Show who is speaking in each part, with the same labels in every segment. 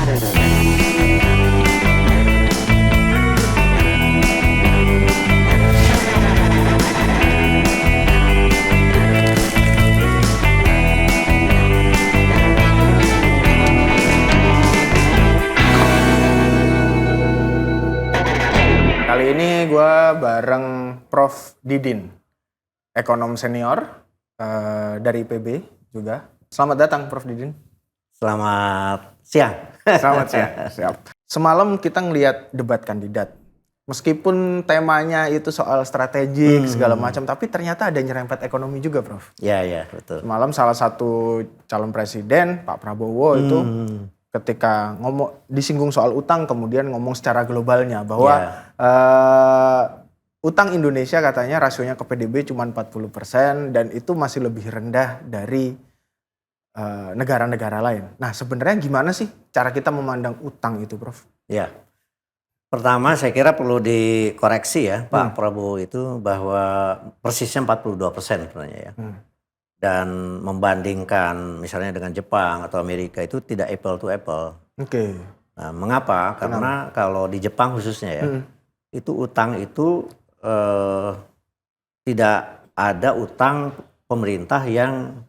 Speaker 1: Kali ini gue bareng Prof. Didin, ekonom senior dari IPB juga. Selamat datang Prof. Didin.
Speaker 2: Selamat siang.
Speaker 1: Selamat siang. Siap. Semalam kita ngelihat debat kandidat. Meskipun temanya itu soal strategik segala macam, tapi ternyata ada nyerempet ekonomi juga, Prof.
Speaker 2: Iya, betul.
Speaker 1: Semalam salah satu calon presiden, Pak Prabowo itu ketika disinggung soal utang, kemudian ngomong secara globalnya bahwa utang Indonesia katanya rasionya ke PDB cuma 40% dan itu masih lebih rendah dari negara-negara lain. Nah, sebenarnya gimana sih cara kita memandang utang itu, Prof?
Speaker 2: Ya, pertama saya kira perlu dikoreksi ya Pak Prabowo itu bahwa persisnya 42% sebenarnya ya. Dan membandingkan misalnya dengan Jepang atau Amerika itu tidak apple to apple.
Speaker 1: Oke.
Speaker 2: Nah, mengapa? Karena kalau di Jepang khususnya ya, itu utang itu tidak ada utang pemerintah yang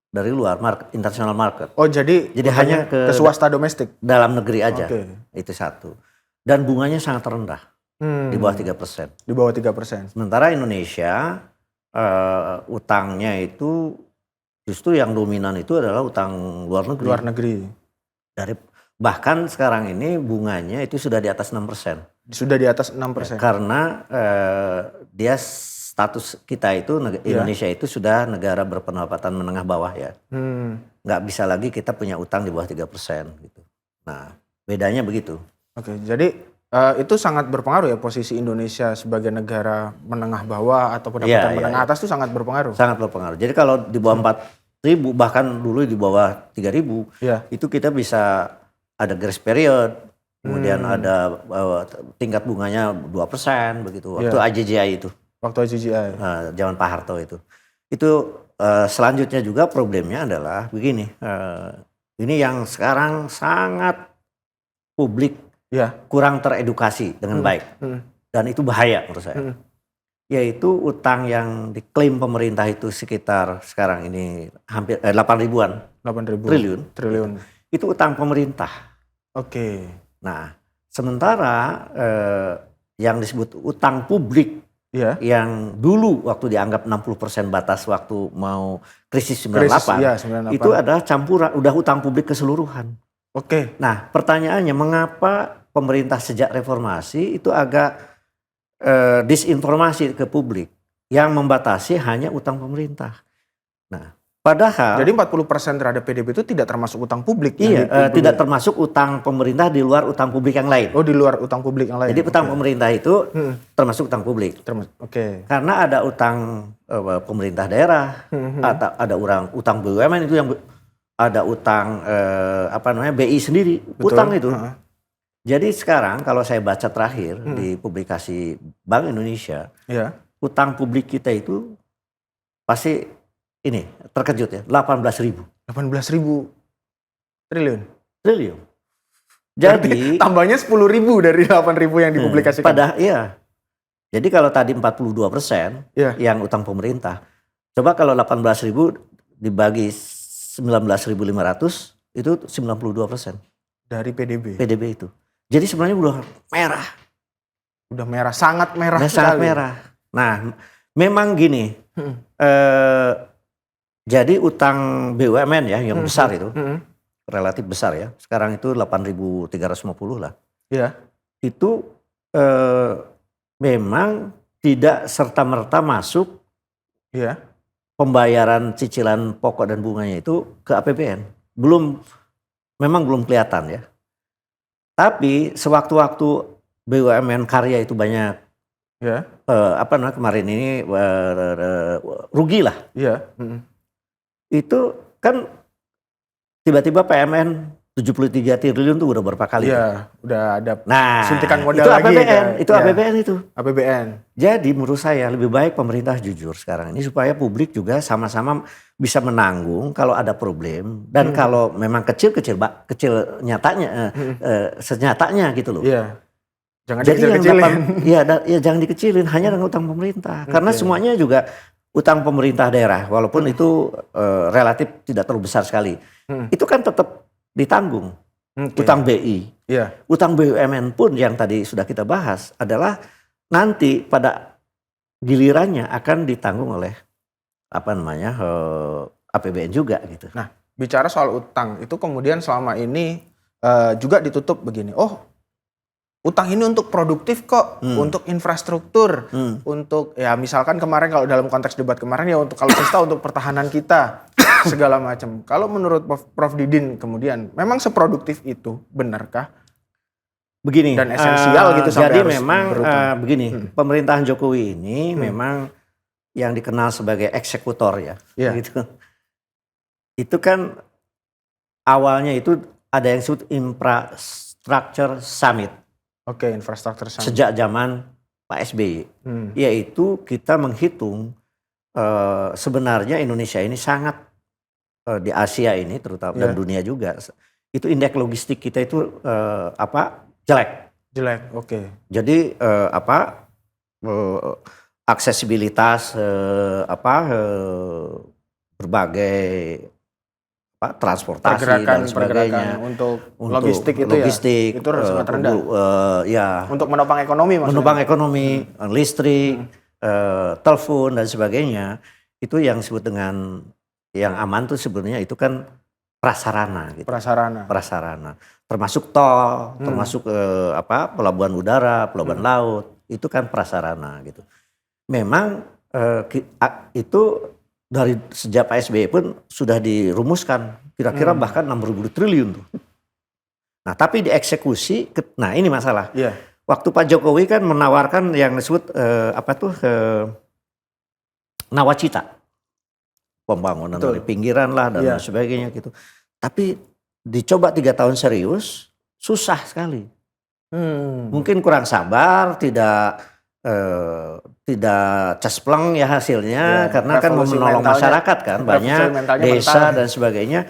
Speaker 2: dari luar international market.
Speaker 1: Oh, jadi
Speaker 2: hanya ke
Speaker 1: swasta domestik,
Speaker 2: dalam negeri aja.
Speaker 1: Oke.
Speaker 2: Itu satu. Dan bunganya sangat rendah. Di bawah 3%.
Speaker 1: Di bawah 3%.
Speaker 2: Sementara Indonesia utangnya itu justru yang dominan itu adalah utang luar negeri.
Speaker 1: Luar negeri.
Speaker 2: Bahkan sekarang ini bunganya itu sudah di atas 6%.
Speaker 1: Sudah di atas 6%.
Speaker 2: Karena dia status kita itu Indonesia itu sudah negara berpendapatan menengah bawah ya. Nggak bisa lagi kita punya utang di bawah 3% gitu. Nah, bedanya begitu.
Speaker 1: Oke, jadi itu sangat berpengaruh ya posisi Indonesia sebagai negara menengah bawah atau pendapatan menengah atas itu sangat berpengaruh.
Speaker 2: Sangat berpengaruh. Jadi kalau di bawah 4.000 bahkan dulu di bawah 3.000 itu kita bisa ada grace period, kemudian ada tingkat bunganya 2% begitu. Waktu IJJI itu.
Speaker 1: Waktu IJJI.
Speaker 2: Zaman Pak Harto itu. Itu selanjutnya juga problemnya adalah begini. Ini yang sekarang sangat publik kurang teredukasi dengan baik. Dan itu bahaya menurut saya. Yaitu utang yang diklaim pemerintah itu sekitar sekarang ini hampir 8.000-an triliun. Itu utang pemerintah.
Speaker 1: Oke.
Speaker 2: Nah, sementara yang disebut utang publik yang dulu waktu dianggap 60% batas waktu mau krisis 98, itu adalah campuran, udah utang publik keseluruhan.
Speaker 1: Oke.
Speaker 2: Nah, pertanyaannya mengapa pemerintah sejak reformasi itu agak disinformasi ke publik yang membatasi hanya utang pemerintah. Nah, padahal
Speaker 1: jadi 40% terhadap PDB itu tidak termasuk utang publik.
Speaker 2: Iya, tidak termasuk utang pemerintah di luar utang publik yang lain.
Speaker 1: Oh, di luar utang publik yang lain.
Speaker 2: Jadi utang pemerintah itu termasuk utang publik.
Speaker 1: Oke.
Speaker 2: Karena ada utang pemerintah daerah, atau ada utang BUMN itu yang ada utang BI sendiri, utang itu. Jadi sekarang kalau saya baca terakhir di publikasi Bank Indonesia, utang publik kita itu pasti ini terkejut ya, 18.000
Speaker 1: triliun.
Speaker 2: Jadi
Speaker 1: tambahnya 10.000 dari 8.000 yang dipublikasikan.
Speaker 2: Jadi kalau tadi 42% yang utang pemerintah, coba kalau 18.000 dibagi 19.500 itu 92%
Speaker 1: dari PDB.
Speaker 2: PDB itu. Jadi sebenarnya udah merah.
Speaker 1: Udah merah, sangat merah sekali.
Speaker 2: Sangat merah. Nah, memang gini. Jadi utang BUMN ya yang besar itu, relatif besar ya. Sekarang itu 8.350 lah.
Speaker 1: Iya.
Speaker 2: Itu memang tidak serta-merta masuk pembayaran cicilan pokok dan bunganya itu ke APBN. Memang belum kelihatan ya. Tapi sewaktu-waktu BUMN karya itu banyak, kemarin ini rugi lah.
Speaker 1: Iya.
Speaker 2: Itu kan tiba-tiba PMN 73 triliun tuh udah berapa kali?
Speaker 1: Iya, udah ada
Speaker 2: Nah,
Speaker 1: suntikan modal
Speaker 2: itu
Speaker 1: lagi.
Speaker 2: APBN, itu
Speaker 1: ya.
Speaker 2: APBN itu.
Speaker 1: APBN.
Speaker 2: Jadi menurut saya lebih baik pemerintah jujur sekarang ini supaya publik juga sama-sama bisa menanggung kalau ada problem dan kalau memang kecil nyatanya senyatanya gitu loh.
Speaker 1: Iya. Jangan
Speaker 2: Jadi
Speaker 1: dikecil-kecilin.
Speaker 2: ya jangan dikecilin hanya dengan utang pemerintah karena semuanya juga utang pemerintah daerah walaupun itu relatif tidak terlalu besar sekali. Itu kan tetap ditanggung. Utang BI.
Speaker 1: Iya.
Speaker 2: Utang BUMN pun yang tadi sudah kita bahas adalah nanti pada gilirannya akan ditanggung oleh APBN juga gitu.
Speaker 1: Nah, bicara soal utang itu kemudian selama ini juga ditutup begini. Oh, utang ini untuk produktif kok, untuk infrastruktur, untuk ya misalkan kemarin kalau dalam konteks debat kemarin ya untuk kalau kita untuk pertahanan kita segala macam. Kalau menurut Prof Didin kemudian memang seproduktif itu, benarkah?
Speaker 2: Begini,
Speaker 1: Dan esensial gitu sampai
Speaker 2: jadi
Speaker 1: harus
Speaker 2: memang begini,
Speaker 1: pemerintahan
Speaker 2: pemerintahan Jokowi ini memang yang dikenal sebagai eksekutor ya, gitu. Itu kan awalnya itu ada yang disebut infrastructure summit.
Speaker 1: Oke, infrastruktur summit.
Speaker 2: Sejak zaman Pak SBY, yaitu kita menghitung sebenarnya Indonesia ini sangat di Asia ini terutama dan dunia juga itu indeks logistik kita itu jelek,
Speaker 1: oke.
Speaker 2: Jadi aksesibilitas berbagai transportasi dan sebagainya
Speaker 1: untuk logistik itu
Speaker 2: logistik,
Speaker 1: ya itu sangat rendah. Untuk menopang ekonomi maksudnya.
Speaker 2: Menopang ekonomi, listrik, telepon dan sebagainya itu yang disebut dengan yang aman tuh sebenarnya itu kan prasarana gitu. Prasarana. Termasuk tol, termasuk pelabuhan udara, pelabuhan laut, itu kan prasarana gitu. Memang itu dari sejak Pak SBY pun sudah dirumuskan kira-kira bahkan 6.000 triliun tuh. Nah, tapi dieksekusi, nah ini masalah. Waktu Pak Jokowi kan menawarkan yang disebut nawacita. Pembangunan dari pinggiran lah dan sebagainya gitu. Tapi dicoba 3 tahun serius, susah sekali. Mungkin kurang sabar, tidak cespleng ya hasilnya karena kan mau menolong masyarakat kan banyak desa dan sebagainya.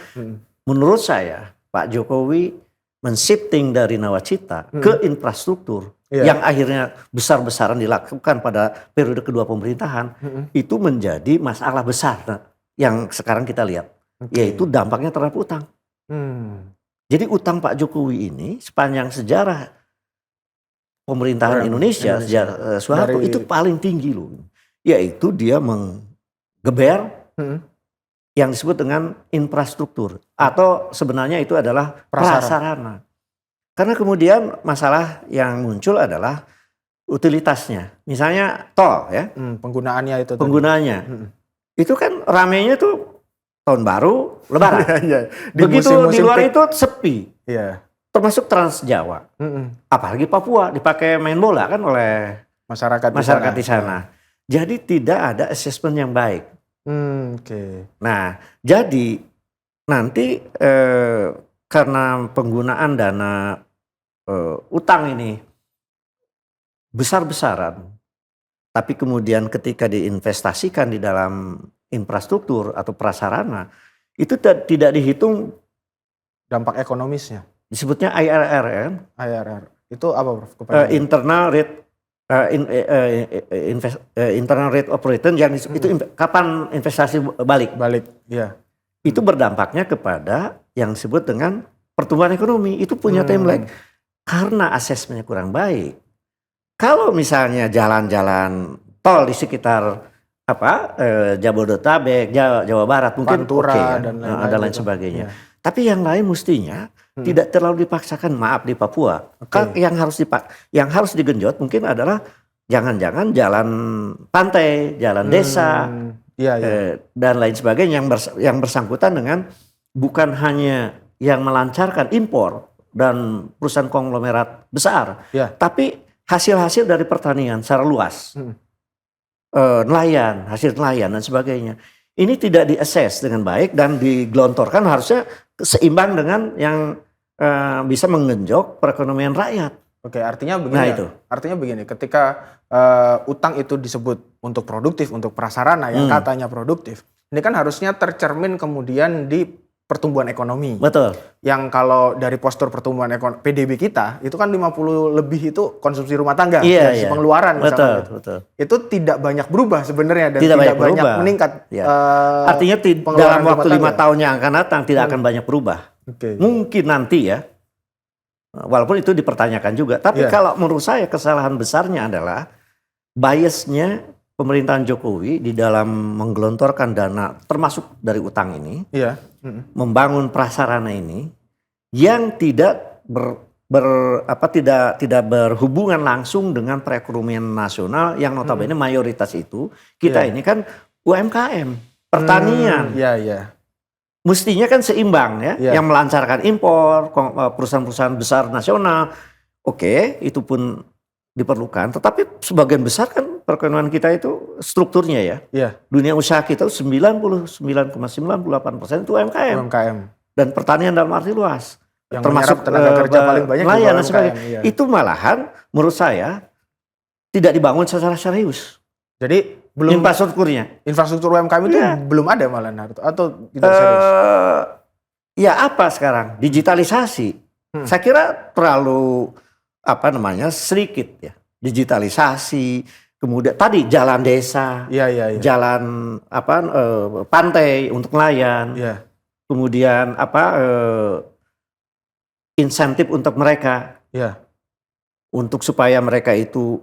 Speaker 2: Menurut saya Pak Jokowi men-shifting dari nawacita ke infrastruktur yang akhirnya besar-besaran dilakukan pada periode kedua pemerintahan itu menjadi masalah besar yang sekarang kita lihat yaitu dampaknya terhadap utang. Jadi utang Pak Jokowi ini sepanjang sejarah pemerintahan Indonesia sejak Soeharto itu paling tinggi loh. Yaitu dia menggeber yang disebut dengan infrastruktur. Atau sebenarnya itu adalah prasarana. Karena kemudian masalah yang muncul adalah utilitasnya. Misalnya tol ya.
Speaker 1: Penggunaannya itu.
Speaker 2: Itu kan ramenya tuh tahun baru, lebaran. Begitu di luar itu sepi. Termasuk Trans Jawa, apalagi Papua dipakai main bola kan oleh masyarakat di sana. Jadi tidak ada assessment yang baik. Nah, jadi nanti karena penggunaan dana utang ini besar-besaran, tapi kemudian ketika diinvestasikan di dalam infrastruktur atau prasarana itu tidak dihitung
Speaker 1: dampak ekonomisnya.
Speaker 2: Disebutnya IRR kan?
Speaker 1: IRR. Itu apa Prof?
Speaker 2: Internal rate of return yang itu kapan investasi balik. Itu berdampaknya kepada yang disebut dengan pertumbuhan ekonomi. Itu punya time lag. Karena asesmennya kurang baik. Kalau misalnya jalan-jalan tol di sekitar Jabodetabek, Jawa Barat mungkin
Speaker 1: Pantura
Speaker 2: dan lain sebagainya. Tapi yang lain mestinya tidak terlalu dipaksakan, maaf di Papua. Yang harus digenjot mungkin adalah jangan-jangan jalan pantai, jalan desa, dan lain sebagainya yang bersangkutan dengan bukan hanya yang melancarkan impor dan perusahaan konglomerat besar, tapi hasil-hasil dari pertanian secara luas, hasil nelayan dan sebagainya. Ini tidak diakses dengan baik dan digelontorkan harusnya seimbang dengan yang bisa menggenjot perekonomian rakyat.
Speaker 1: Oke, artinya begini.
Speaker 2: Nah,
Speaker 1: ya,
Speaker 2: itu.
Speaker 1: Artinya begini, ketika utang itu disebut untuk produktif, untuk prasarana yang katanya produktif, ini kan harusnya tercermin kemudian di pertumbuhan ekonomi.
Speaker 2: Betul.
Speaker 1: Yang kalau dari postur pertumbuhan ekonomi PDB kita itu kan 50 lebih itu konsumsi rumah tangga, dari pengeluaran misalkan gitu.
Speaker 2: Betul.
Speaker 1: Itu tidak banyak berubah sebenarnya dan
Speaker 2: tidak
Speaker 1: banyak meningkat.
Speaker 2: Ya. Artinya dalam waktu 5 tahun yang akan datang tidak akan banyak berubah. Mungkin nanti ya, walaupun itu dipertanyakan juga. Tapi kalau menurut saya kesalahan besarnya adalah biasnya pemerintahan Jokowi di dalam menggelontorkan dana termasuk dari utang ini, membangun prasarana ini yang tidak tidak berhubungan langsung dengan perekonomian nasional yang notabene mayoritas itu kita ini kan UMKM, pertanian. Mestinya kan seimbang ya, yang melancarkan impor, perusahaan-perusahaan besar nasional. Oke, itu pun diperlukan, tetapi sebagian besar kan perekonomian kita itu strukturnya ya. Dunia usaha kita 99,98% itu UMKM. Dan pertanian dalam arti luas.
Speaker 1: Yang
Speaker 2: termasuk
Speaker 1: tenaga kerja paling banyak
Speaker 2: nelayan dan sebagainya. Itu malahan menurut saya tidak dibangun secara serius.
Speaker 1: Jadi belum infrastruktur UMKM itu belum ada malah atau tidak serius?
Speaker 2: Ya apa sekarang? Digitalisasi. Saya kira terlalu sedikit ya. Digitalisasi, kemudian tadi jalan desa, jalan pantai untuk nelayan, kemudian insentif untuk mereka, untuk supaya mereka itu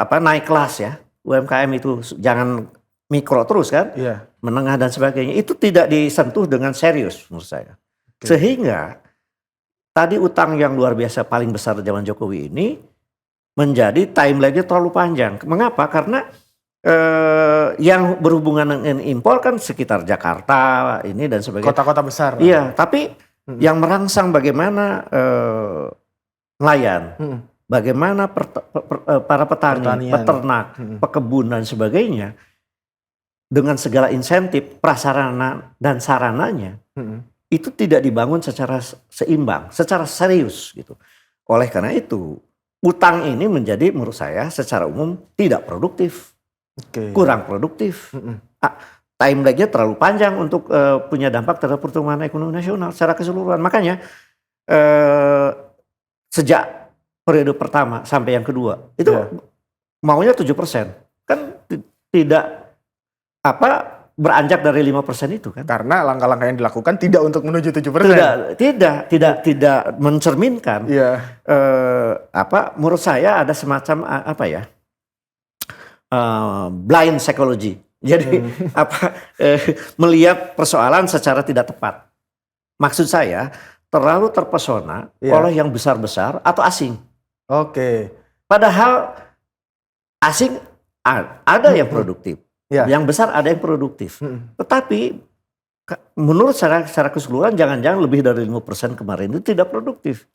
Speaker 2: naik kelas ya. UMKM itu jangan mikro terus kan, menengah dan sebagainya. Itu tidak disentuh dengan serius menurut saya. Sehingga tadi utang yang luar biasa paling besar zaman Jokowi ini menjadi time lag-nya terlalu panjang. Mengapa? Karena yang berhubungan dengan impor kan sekitar Jakarta ini dan sebagainya.
Speaker 1: Kota-kota besar.
Speaker 2: Iya, tapi yang merangsang bagaimana nelayan, bagaimana para petani, peternak, pekebun dan sebagainya dengan segala insentif, prasarana dan sarananya itu tidak dibangun secara seimbang, secara serius gitu. Oleh karena itu, utang ini menjadi menurut saya secara umum tidak produktif, kurang produktif. Time lag-nya terlalu panjang untuk punya dampak terhadap pertumbuhan ekonomi nasional secara keseluruhan. Makanya sejak periode pertama sampai yang kedua itu maunya 7%, kan tidak beranjak dari 5% itu kan.
Speaker 1: Karena langkah-langkah yang dilakukan tidak untuk menuju 7%.
Speaker 2: Tidak mencerminkan. Menurut saya ada semacam blind psychology. Jadi melihat persoalan secara tidak tepat. Maksud saya terlalu terpesona oleh yang besar-besar atau asing. Padahal asing ada yang produktif. Yang besar ada yang produktif. Tetapi menurut secara keseluruhan jangan-jangan lebih dari 5% kemarin itu tidak produktif.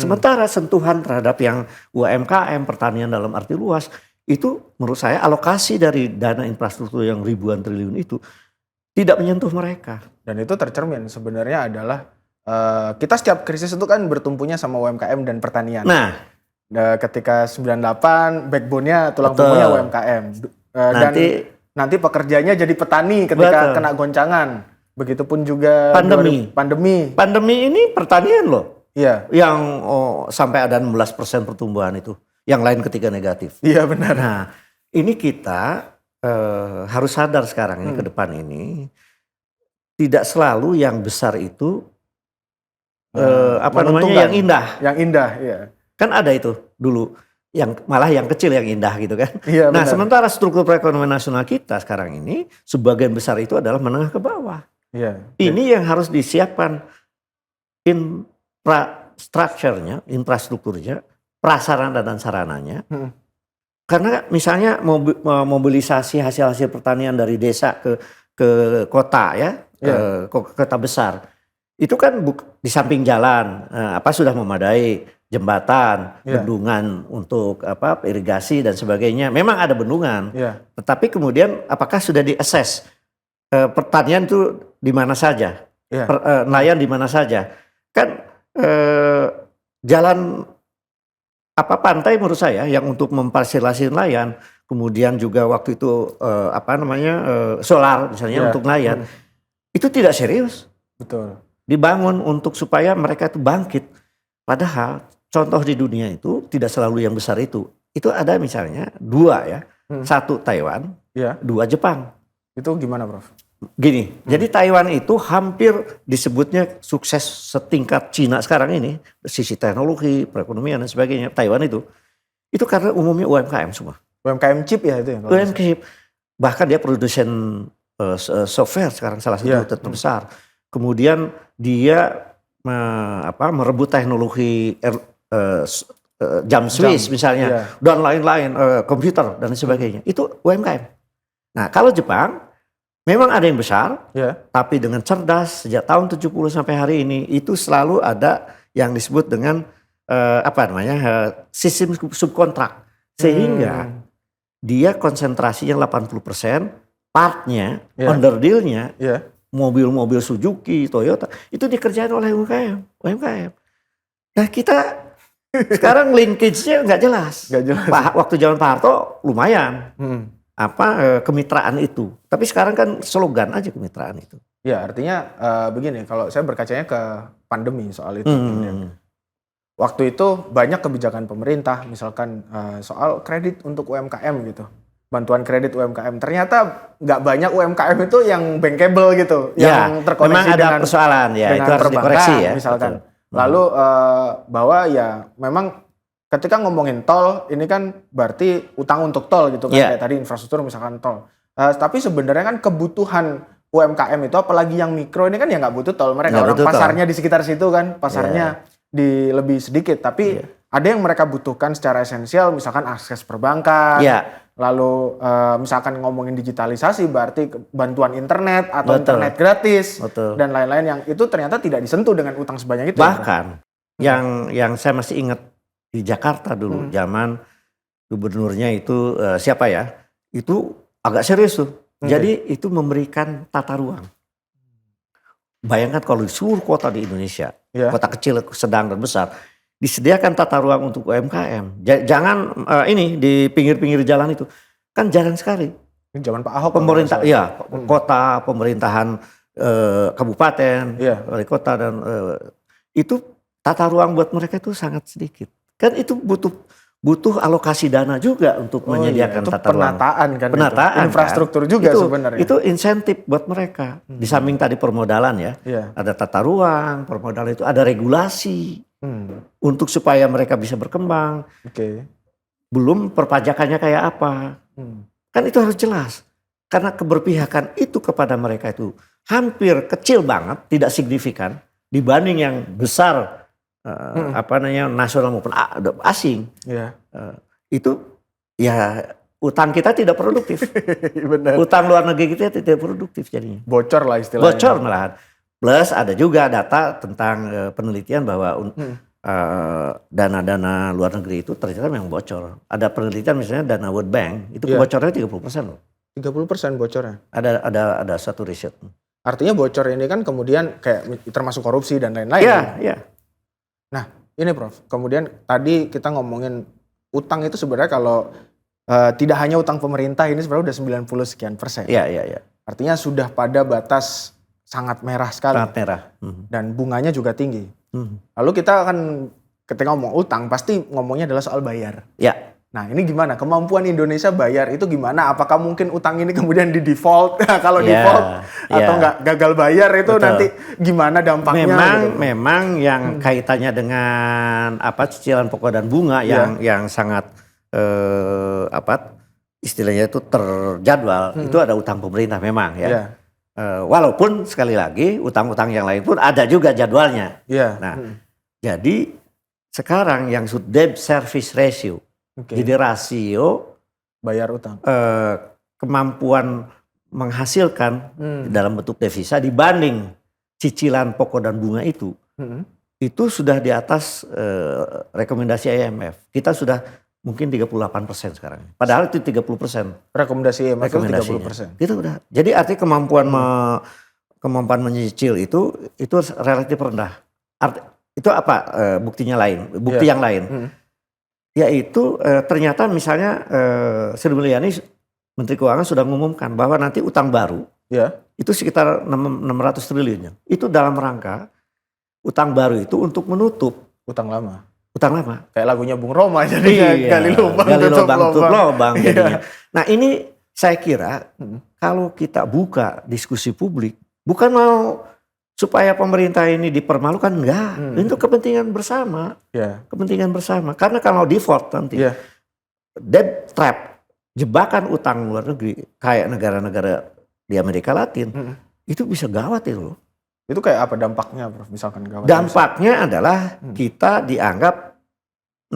Speaker 2: Sementara sentuhan terhadap yang UMKM, pertanian dalam arti luas, itu menurut saya alokasi dari dana infrastruktur yang ribuan triliun itu tidak menyentuh mereka.
Speaker 1: Dan itu tercermin sebenarnya adalah kita setiap krisis itu kan bertumpunya sama UMKM dan pertanian. Ketika 98 backbone-nya tulang punggungnya UMKM. Nanti pekerjanya jadi petani ketika kena goncangan. Begitupun juga pandemi. Pandemi
Speaker 2: ini pertanian loh. Yang sampai ada 16% pertumbuhan itu. Yang lain ketika negatif.
Speaker 1: Iya benar.
Speaker 2: Nah, ini kita harus sadar sekarang ini ke depan ini tidak selalu yang besar itu yang indah.
Speaker 1: Yang indah, iya.
Speaker 2: Kan ada itu dulu. Malah yang kecil yang indah gitu kan.
Speaker 1: Nah,
Speaker 2: sementara struktur perekonomian nasional kita sekarang ini sebagian besar itu adalah menengah ke bawah. Ini yang harus disiapkan infrastrukturnya, prasarana dan sarananya. Karena misalnya mobilisasi hasil-hasil pertanian dari desa ke kota ya, ke kota besar. Itu kan di samping jalan sudah memadai. Jembatan, bendungan untuk irigasi dan sebagainya. Memang ada bendungan, tetapi kemudian apakah sudah di-assess pertanian itu di mana saja, nelayan di mana saja? Kan jalan pantai menurut saya yang untuk memfasilitasi nelayan, kemudian juga waktu itu solar misalnya untuk nelayan, itu tidak serius.
Speaker 1: Betul.
Speaker 2: Dibangun untuk supaya mereka itu bangkit. Padahal contoh di dunia itu tidak selalu yang besar itu. Itu ada misalnya 2 ya, 1 Taiwan, 2 Jepang.
Speaker 1: Itu gimana, Prof?
Speaker 2: Gini, jadi Taiwan itu hampir disebutnya sukses setingkat Cina sekarang ini, sisi teknologi, perekonomian dan sebagainya. Taiwan itu karena umumnya UMKM semua.
Speaker 1: UMKM chip ya itu ya?
Speaker 2: UMKM chip. Bahkan dia produsen software sekarang salah satu terbesar. Kemudian dia merebut teknologi jam Swiss misalnya, dan lain-lain, komputer dan sebagainya. Itu UMKM. Nah kalau Jepang, memang ada yang besar, tapi dengan cerdas sejak tahun 70 sampai hari ini itu selalu ada yang disebut dengan sistem subkontrak, sehingga dia konsentrasinya 80%, partnya, underdealnya, mobil-mobil Suzuki, Toyota itu dikerjain oleh UMKM. Nah kita sekarang linkage-nya nggak jelas. Waktu zaman Pak Harto lumayan. Kemitraan itu. Tapi sekarang kan slogan aja kemitraan itu.
Speaker 1: Ya artinya begini, kalau saya berkacanya ke pandemi soal itu. Waktu itu banyak kebijakan pemerintah, misalkan soal kredit untuk UMKM gitu. Bantuan kredit UMKM. Ternyata nggak banyak UMKM itu yang bankable gitu. Yang terkoneksi
Speaker 2: dengan persoalan ya,
Speaker 1: dengan
Speaker 2: itu harus dikoreksi ya.
Speaker 1: Misalkan. Lalu bahwa ya memang ketika ngomongin tol, ini kan berarti utang untuk tol gitu kan, kayak tadi infrastruktur misalkan tol. Tapi sebenarnya kan kebutuhan UMKM itu, apalagi yang mikro ini kan ya nggak butuh tol. Mereka orang pasarnya di sekitar situ kan, pasarnya di lebih sedikit. Tapi ada yang mereka butuhkan secara esensial, misalkan akses perbankan. Lalu misalkan ngomongin digitalisasi, berarti bantuan internet atau internet gratis dan lain-lain yang itu ternyata tidak disentuh dengan utang sebanyak itu.
Speaker 2: Bahkan yang saya masih ingat di Jakarta dulu, zaman gubernurnya itu siapa ya? Itu agak serius tuh. Jadi itu memberikan tata ruang. Bayangkan kalau di seluruh kota di Indonesia, kota kecil, sedang dan besar, disediakan tata ruang untuk UMKM. Jangan ini di pinggir-pinggir jalan itu, kan jarang sekali.
Speaker 1: Zaman Pak Ahok.
Speaker 2: Pemerintah, kota, pemerintahan kabupaten, wali kota dan itu tata ruang buat mereka itu sangat sedikit. Kan itu butuh alokasi dana juga untuk menyediakan tata ruang.
Speaker 1: Penataan infrastruktur kan? Juga sebenarnya.
Speaker 2: Itu insentif buat mereka. Di samping tadi permodalan ada tata ruang, permodalan itu ada regulasi untuk supaya mereka bisa berkembang. Belum perpajakannya kayak apa. Kan itu harus jelas. Karena keberpihakan itu kepada mereka itu hampir kecil banget, tidak signifikan dibanding yang besar. Nasional maupun asing, itu ya utang kita tidak produktif. Utang luar negeri kita tidak produktif jadinya.
Speaker 1: Bocor lah istilahnya.
Speaker 2: Bocor malahan. Plus ada juga data tentang penelitian bahwa dana-dana luar negeri itu ternyata memang bocor. Ada penelitian misalnya dana World Bank itu bocornya 30% loh.
Speaker 1: 30% bocornya.
Speaker 2: Ada satu riset.
Speaker 1: Artinya bocor ini kan kemudian kayak termasuk korupsi dan lain-lain.
Speaker 2: Iya.
Speaker 1: Nah ini Prof, kemudian tadi kita ngomongin utang itu sebenarnya kalau tidak hanya utang pemerintah ini sebenarnya udah 90 sekian persen.
Speaker 2: Iya.
Speaker 1: Artinya sudah pada batas sangat merah sekali.
Speaker 2: Sangat merah.
Speaker 1: Dan bunganya juga tinggi. Lalu kita akan ketika ngomong utang pasti ngomongnya adalah soal bayar.
Speaker 2: Ya.
Speaker 1: Nah ini gimana kemampuan Indonesia bayar itu gimana? Apakah mungkin utang ini kemudian di default? Kalau default atau nggak gagal bayar itu nanti gimana dampaknya?
Speaker 2: Memang yang kaitannya dengan cicilan pokok dan bunga yang sangat istilahnya itu terjadwal itu ada utang pemerintah memang ya. Walaupun sekali lagi utang-utang yang lain pun ada juga jadwalnya. Nah jadi sekarang yang debt service ratio. Jadi rasio
Speaker 1: bayar utang,
Speaker 2: kemampuan menghasilkan dalam bentuk devisa dibanding cicilan pokok dan bunga itu sudah di atas rekomendasi IMF. Kita sudah mungkin 38% sekarang. Padahal itu 30%.
Speaker 1: Rekomendasi IMF 30%.
Speaker 2: Itu udah. Jadi artinya kemampuan menyicil itu relatif rendah. Itu apa buktinya lain? Bukti yang lain, yaitu ternyata misalnya Sri Mulyani Menteri Keuangan sudah mengumumkan bahwa nanti utang baru itu sekitar 600 triliun. Itu dalam rangka utang baru itu untuk menutup
Speaker 1: utang lama.
Speaker 2: Utang lama.
Speaker 1: Kayak lagunya Bung Roma jadinya, gali lubang
Speaker 2: tutup lubang jadinya. Nah ini saya kira kalau kita buka diskusi publik, bukan mau supaya pemerintah ini dipermalukan, enggak. Itu kepentingan bersama. Kepentingan bersama. Karena kalau default nanti, debt trap, jebakan utang luar negeri, kayak negara-negara di Amerika Latin, itu bisa gawat itu loh.
Speaker 1: Itu kayak apa dampaknya, Prof? Misalkan gawat.
Speaker 2: Dampaknya adalah kita dianggap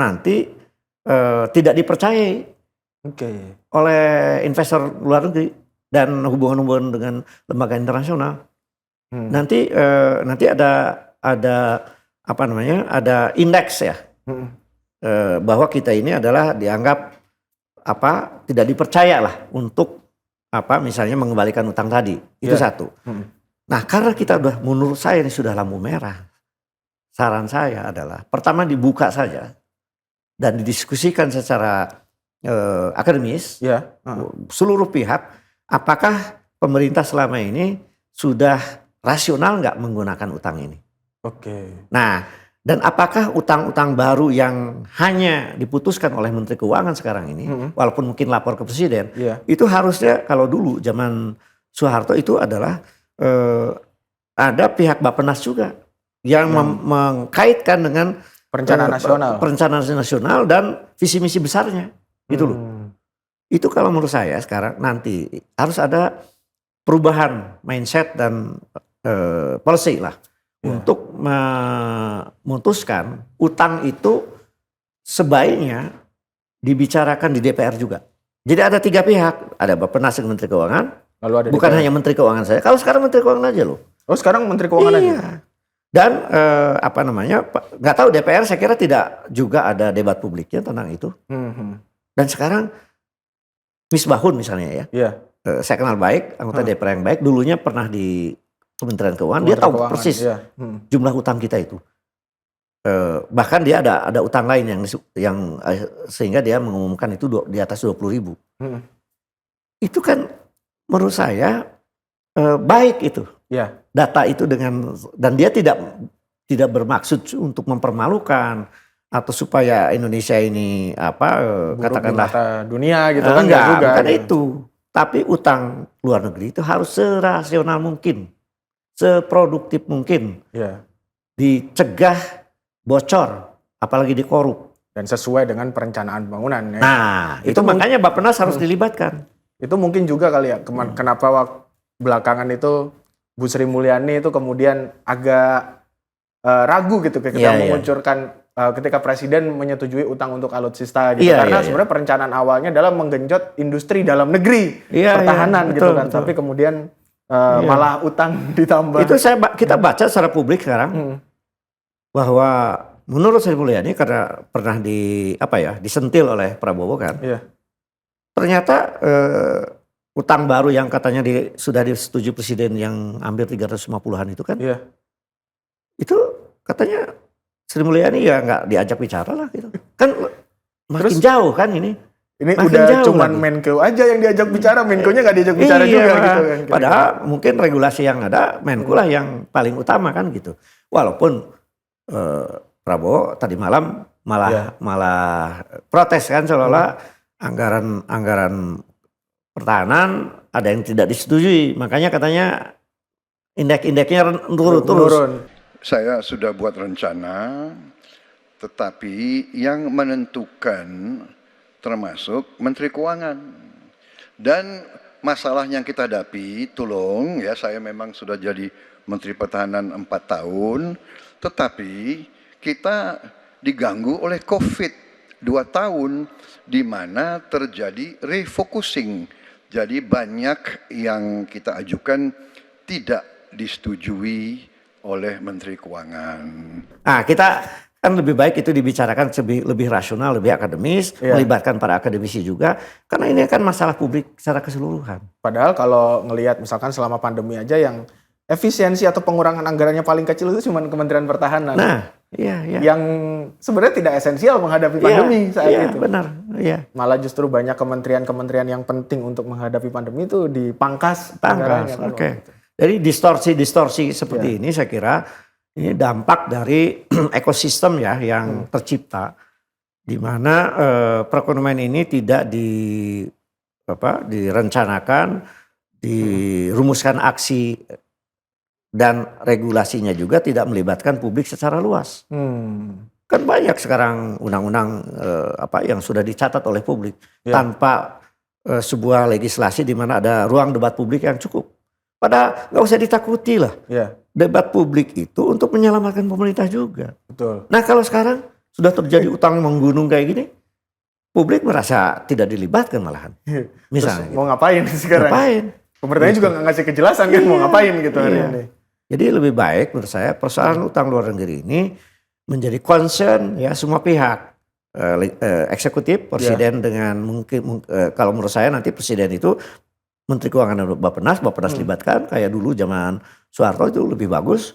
Speaker 2: nanti tidak dipercayai oleh investor luar negeri dan hubungan-hubungan dengan lembaga internasional. Nanti ada apa namanya, ada indeks ya, bahwa kita ini adalah dianggap apa, tidak dipercaya lah untuk apa misalnya mengembalikan utang tadi. Itu satu. Nah karena kita udah, menurut saya ini sudah lampu merah. Saran saya adalah pertama dibuka saja dan didiskusikan secara akademis, seluruh pihak, apakah pemerintah selama ini sudah rasional nggak menggunakan utang ini. Nah, dan apakah utang-utang baru yang hanya diputuskan oleh Menteri Keuangan sekarang ini, walaupun mungkin lapor ke Presiden, itu harusnya kalau dulu zaman Soeharto itu adalah ada pihak Bappenas juga yang mengkaitkan dengan perencanaan nasional dan visi misi besarnya, gitu loh. Itu kalau menurut saya sekarang nanti harus ada perubahan mindset dan policy lah untuk memutuskan utang itu sebaiknya dibicarakan di DPR juga. Jadi ada 3 pihak, ada Bappenas dan Menteri Keuangan, lalu ada bukan DPR. Hanya Menteri Keuangan saya. Kalau sekarang Menteri Keuangan aja loh.
Speaker 1: Oh sekarang Menteri Keuangan aja.
Speaker 2: Dan apa namanya, nggak tahu DPR saya kira tidak juga ada debat publiknya tentang itu. Dan sekarang Misbahun misalnya ya. Saya kenal baik, anggota DPR yang baik, dulunya pernah di Kementerian Keuangan, dia tahu persis jumlah utang kita itu. Bahkan dia ada utang lain yang sehingga dia mengumumkan itu di atas 20.000. Itu kan menurut saya baik itu. Data itu dan dia tidak bermaksud untuk mempermalukan atau supaya Indonesia ini katakanlah
Speaker 1: mata dunia gitu kan,
Speaker 2: enggak juga. Bukan itu. Tapi utang luar negeri itu harus serasional mungkin, seproduktif mungkin, dicegah bocor, apalagi dikorup.
Speaker 1: Dan sesuai dengan perencanaan pembangunan. Ya.
Speaker 2: Nah, itu makanya Bappenas harus dilibatkan.
Speaker 1: Itu mungkin juga kali ya, kenapa belakangan itu Bu Sri Mulyani itu kemudian agak ragu gitu ketika menguncurkan ketika Presiden menyetujui utang untuk alutsista gitu. Karena sebenarnya perencanaan awalnya adalah menggenjot industri dalam negeri, pertahanan gitu kan. Betul. Tapi kemudian malah utang ditambah. Itu
Speaker 2: kita baca secara publik sekarang bahwa menurut Sri Mulyani karena pernah disentil oleh Prabowo kan. Ternyata utang baru yang katanya sudah disetujui Presiden yang hampir 350-an itu kan. Itu katanya Sri Mulyani ya nggak diajak bicara lah gitu. Kan makin jauh kan ini.
Speaker 1: Ini udah cuman Menko aja yang diajak bicara, Menko-nya nggak diajak bicara juga gitu kan.
Speaker 2: Padahal mungkin regulasi yang ada Menko lah yang paling utama kan gitu. Walaupun Prabowo tadi malam malah protes kan seolah-olah anggaran pertahanan ada yang tidak disetujui. Makanya katanya indeks-indeksnya turun.
Speaker 3: Saya sudah buat rencana, tetapi yang menentukan termasuk Menteri Keuangan. Dan masalah yang kita hadapi, tolong ya, saya memang sudah jadi Menteri Pertahanan 4 tahun, tetapi kita diganggu oleh COVID 2 tahun, di mana terjadi refocusing. Jadi banyak yang kita ajukan tidak disetujui oleh Menteri Keuangan.
Speaker 2: Nah, kita kan lebih baik itu dibicarakan lebih rasional, lebih akademis, melibatkan para akademisi juga, karena ini kan masalah publik secara keseluruhan.
Speaker 1: Padahal kalau ngelihat misalkan selama pandemi aja yang efisiensi atau pengurangan anggarannya paling kecil itu cuma Kementerian Pertahanan.
Speaker 2: Nah,
Speaker 1: yang sebenarnya tidak esensial menghadapi pandemi saat itu.
Speaker 2: Benar. Iya.
Speaker 1: Malah justru banyak kementerian-kementerian yang penting untuk menghadapi pandemi itu dipangkas.
Speaker 2: Oke. Jadi distorsi seperti ini saya kira ini dampak dari ekosistem ya yang tercipta, di mana perekonomian ini tidak direncanakan, dirumuskan aksi dan regulasinya juga tidak melibatkan publik secara luas. Kan banyak sekarang undang-undang yang sudah dicatat oleh publik tanpa sebuah legislasi di mana ada ruang debat publik yang cukup. Padahal nggak usah ditakuti lah. Debat publik itu untuk menyelamatkan pemerintah juga.
Speaker 1: Betul.
Speaker 2: Nah kalau sekarang sudah terjadi utang menggunung kayak gini, publik merasa tidak dilibatkan malahan. Misalnya.
Speaker 1: Terus mau ngapain sekarang?
Speaker 2: Ngapain?
Speaker 1: Pemerintahnya juga nggak ngasih kejelasan kan mau ngapain gitu hari ini.
Speaker 2: Jadi lebih baik menurut saya persoalan utang luar negeri ini menjadi concern ya semua pihak. Eksekutif, presiden dengan mungkin kalau menurut saya nanti presiden itu Menteri Keuangan dan Bappenas libatkan kayak dulu zaman Soeharto itu lebih bagus.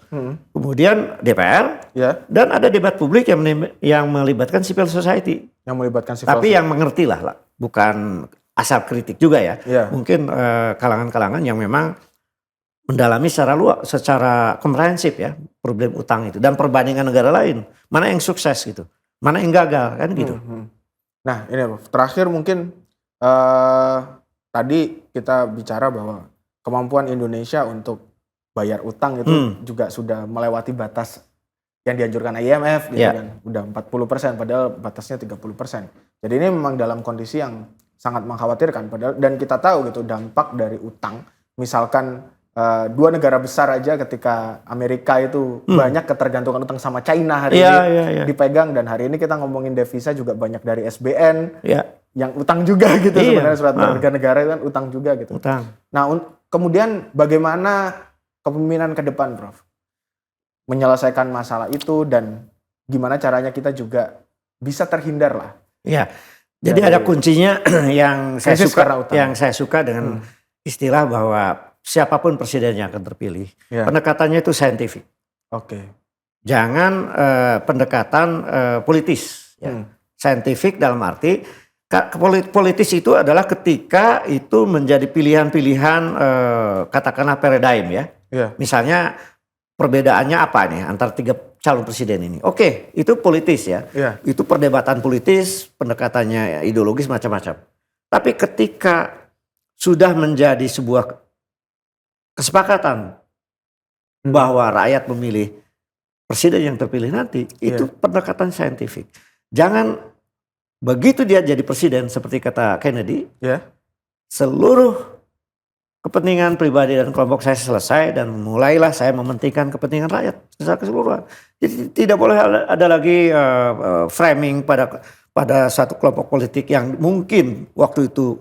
Speaker 2: Kemudian DPR dan ada debat publik yang melibatkan civil society.
Speaker 1: Yang melibatkan civil
Speaker 2: society. Tapi yang mengerti lah, bukan asal kritik juga ya. Mungkin kalangan-kalangan yang memang mendalami secara komprehensif ya problem utang itu dan perbandingan negara lain. Mana yang sukses gitu, mana yang gagal kan gitu.
Speaker 1: Nah ini terakhir mungkin tadi kita bicara bahwa kemampuan Indonesia untuk bayar utang itu juga sudah melewati batas yang dianjurkan IMF gitu kan. Udah 40% padahal batasnya 30%. Jadi ini memang dalam kondisi yang sangat mengkhawatirkan padahal, dan kita tahu gitu dampak dari utang. Misalkan dua negara besar aja ketika Amerika itu banyak ketergantungan utang sama China hari ini dipegang, dan hari ini kita ngomongin devisa juga banyak dari SBN yang utang juga gitu sebenarnya surat berharga negara itu kan utang juga gitu. Nah kemudian bagaimana kepemimpinan ke depan Prof? Menyelesaikan masalah itu dan gimana caranya kita juga bisa terhindar lah.
Speaker 2: Jadi ada kuncinya yang saya suka dengan istilah bahwa siapapun presiden yang akan terpilih, pendekatannya itu saintifik. Jangan pendekatan politis. Saintifik dalam arti politis itu adalah ketika itu menjadi pilihan-pilihan katakanlah paradigm ya. Misalnya perbedaannya apa nih antara tiga calon presiden ini? Itu politis ya. Itu perdebatan politis, pendekatannya ideologis macam-macam. Tapi ketika sudah menjadi sebuah kesepakatan bahwa rakyat memilih presiden yang terpilih nanti, itu pendekatan saintifik. Jangan begitu dia jadi presiden seperti kata Kennedy, seluruh kepentingan pribadi dan kelompok saya selesai dan mulailah saya mementingkan kepentingan rakyat secara keseluruhan. Jadi tidak boleh ada lagi framing pada satu kelompok politik yang mungkin waktu itu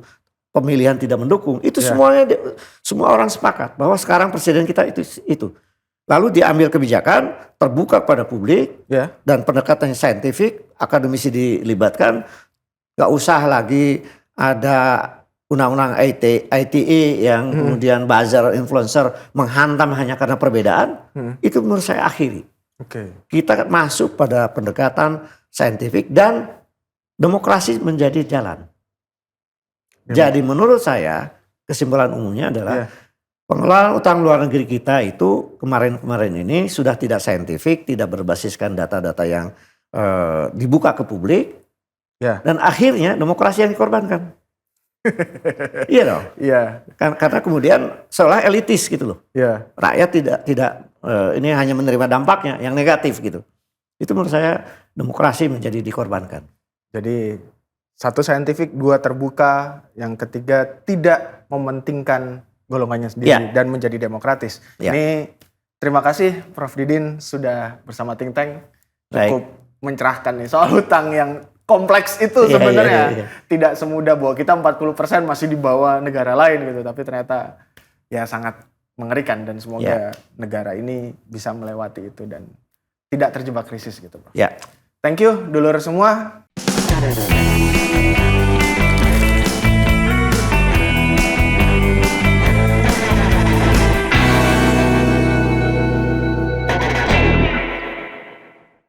Speaker 2: pemilihan tidak mendukung. Itu semua orang sepakat bahwa sekarang presiden kita itu. Lalu diambil kebijakan terbuka pada publik dan pendekatannya saintifik, akademisi dilibatkan, nggak usah lagi ada undang-undang ITE yang kemudian buzzer, influencer menghantam hanya karena perbedaan. Itu menurut saya akhiri. Kita masuk pada pendekatan saintifik dan demokrasi menjadi jalan. Jadi menurut saya kesimpulan umumnya adalah pengelolaan utang luar negeri kita itu kemarin-kemarin ini sudah tidak saintifik, tidak berbasiskan data-data yang dibuka ke publik, dan akhirnya demokrasi yang dikorbankan. Iya dong. Karena kemudian seolah elitis gitu loh. Rakyat tidak ini hanya menerima dampaknya yang negatif gitu. Itu menurut saya demokrasi menjadi dikorbankan.
Speaker 1: Jadi satu saintifik, dua terbuka, yang ketiga tidak mementingkan golongannya sendiri dan menjadi demokratis. Ini terima kasih Prof Didin sudah bersama Think Tank cukup mencerahkan nih soal hutang yang kompleks itu sebenarnya. Tidak semudah bahwa kita 40% masih di bawah negara lain gitu, tapi ternyata ya sangat mengerikan dan semoga negara ini bisa melewati itu dan tidak terjebak krisis gitu. Thank you dulur semua.